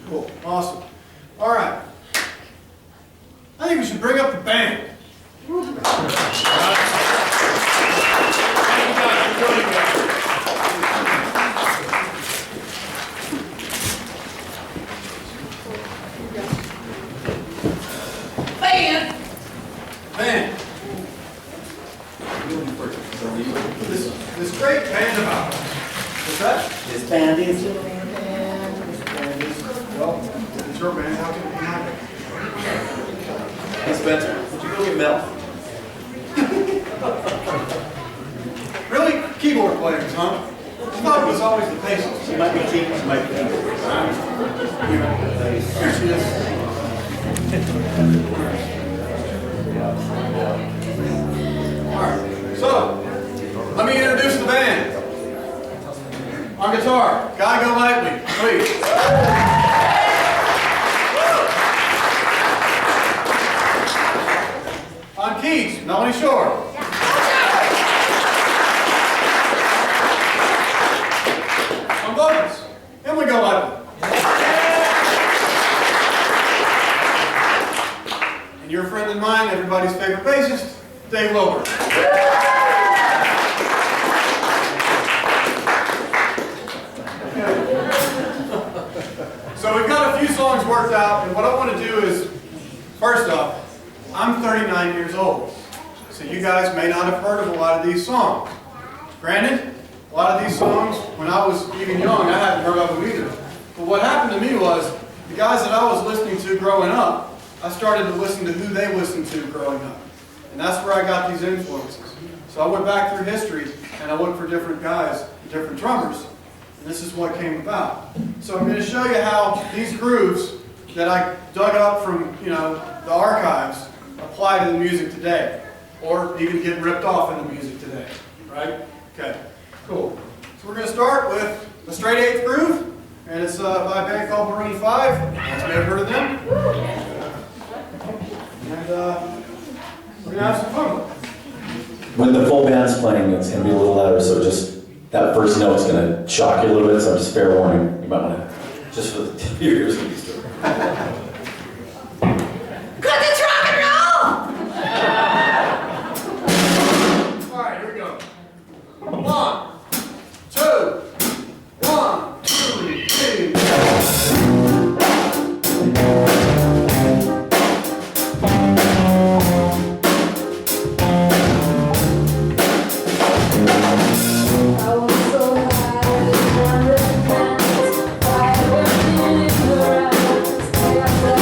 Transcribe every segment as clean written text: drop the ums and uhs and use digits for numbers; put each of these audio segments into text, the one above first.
Cool. Awesome. All right. I think we should bring up the band. Thank you guys for joining me. Band. This great band of ours. What's that? This band is your band. This band is Well, it's your band. How can it be my band? Hey Spencer, would you go get Mel? Really? Keyboard players, huh? I thought it was always the bassist. She might be cheap, she might be cheap. Here she is. Alright, so, let me introduce the band. On guitar, Guy Golightly, please. On keys, Melanie Shore. On vocals, Emily Golightly. And your friend and mine, everybody's favorite bassist, Dave Wilbur. So we've got a few songs worked out, and what I want to do is, first off, I'm 39 years old, so you guys may not have heard of a lot of these songs. Granted, a lot of these songs, when I was even young, I hadn't heard of them either. But what happened to me was, the guys that I was listening to growing up, I started to listen to who they listened to growing up. And that's where I got these influences. So I went back through history, and I looked for different guys, different drummers, and this is what came about. So I'm going to show you how these grooves that I dug up from, the archives apply to the music today, or even get ripped off in the music today, right? Okay, cool. So we're going to start with the straight eighth groove, and it's by a band called Maroon 5. You may have heard of them. And we're going to have some fun with it. When the full band's playing, it's going to be a little louder, so just that first note's going to shock you a little bit, so just fair warning. You might want to, just for the tip of your ears, get used to it. Cause it's rock and roll! All right, here we go. 1, 2, 1, 2, 3. I was so high, I was in your eyes.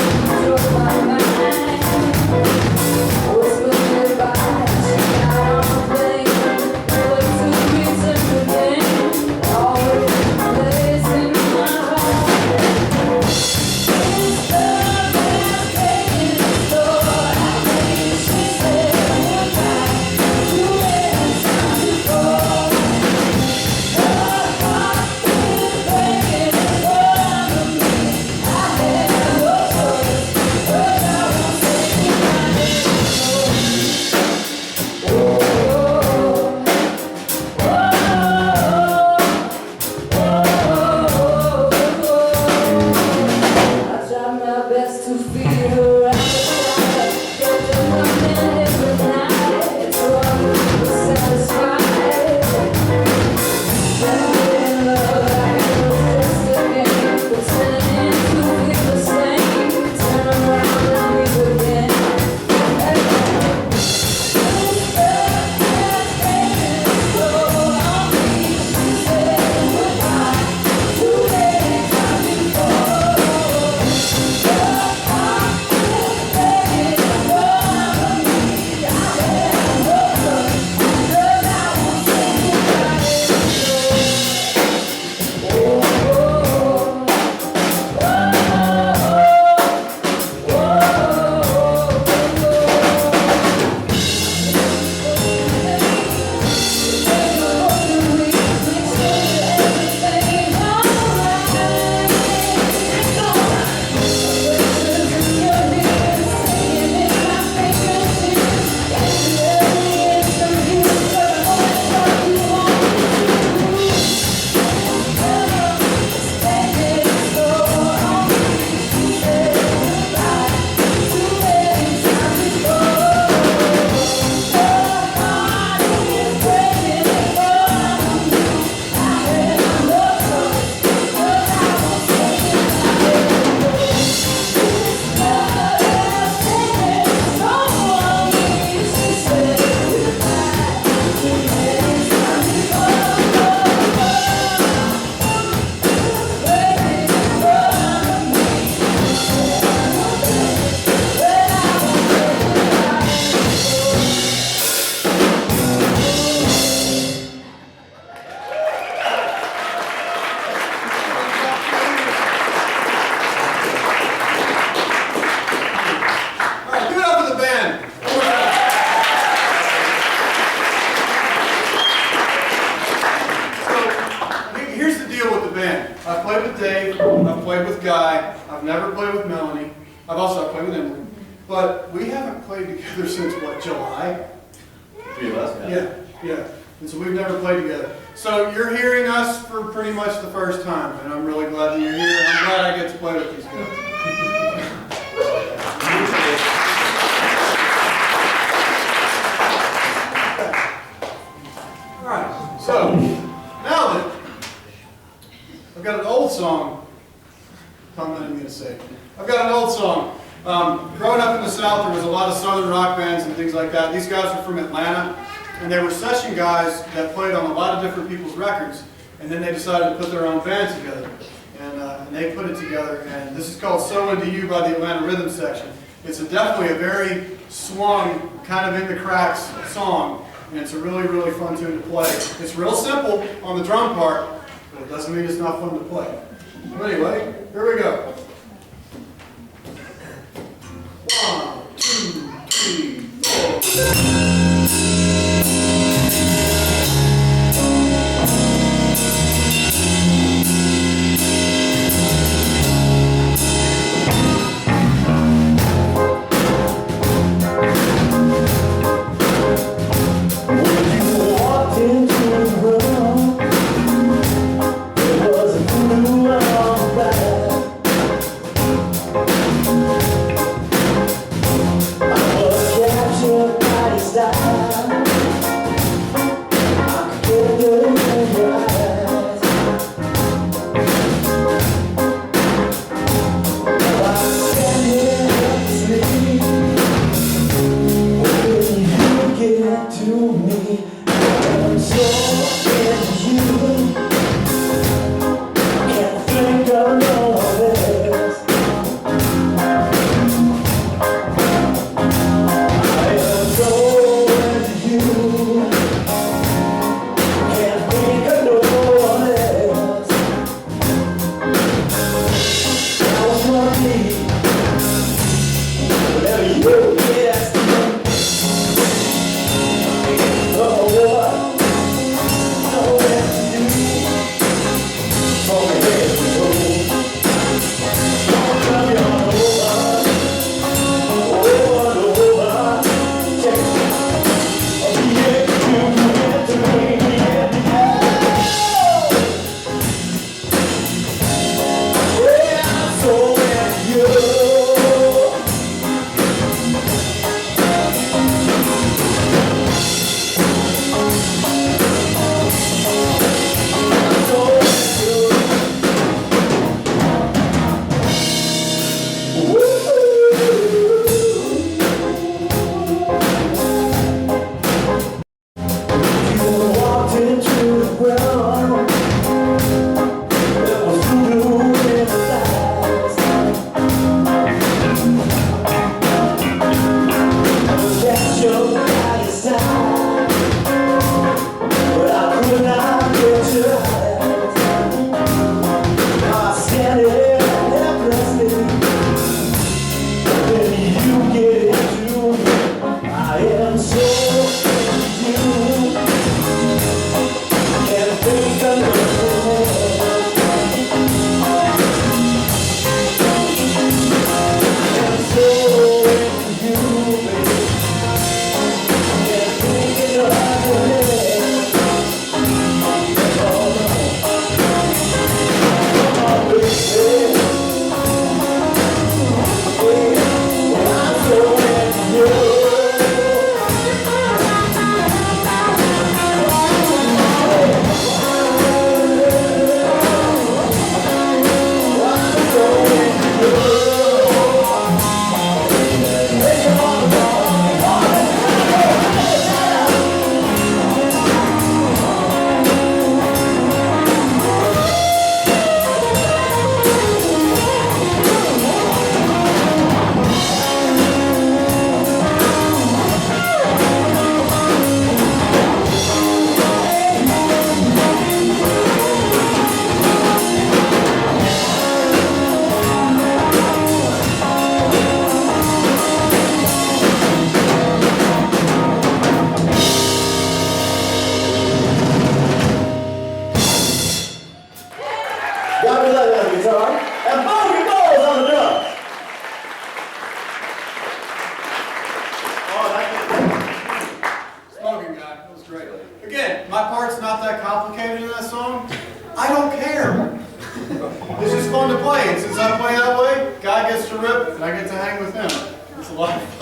I've never played with Melanie. I've also played with Emily. But we haven't played together since, what, July? 3 of us, man. Yeah. And so we've never played together. So you're hearing us for pretty much the first time, and I'm really glad that you're here, and I'm glad I get to play with these guys. All right, so now then, I've got an old song. I'm not even going to say it. I've got an old song. Growing up in the South, there was a lot of Southern rock bands and things like that. These guys were from Atlanta, and they were session guys that played on a lot of different people's records, and then they decided to put their own band together. And they put it together, and this is called So Into You by the Atlanta Rhythm Section. It's definitely a very swung, kind of in the cracks song, and it's a really, really fun tune to play. It's real simple on the drum part, but it doesn't mean it's not fun to play. So anyway, here we go. 1, 2, 3, 4. my part's not that complicated in that song. I don't care. It's just fun to play, and since I play that way, Guy gets to rip, and I get to hang with him. It's a lot of fun.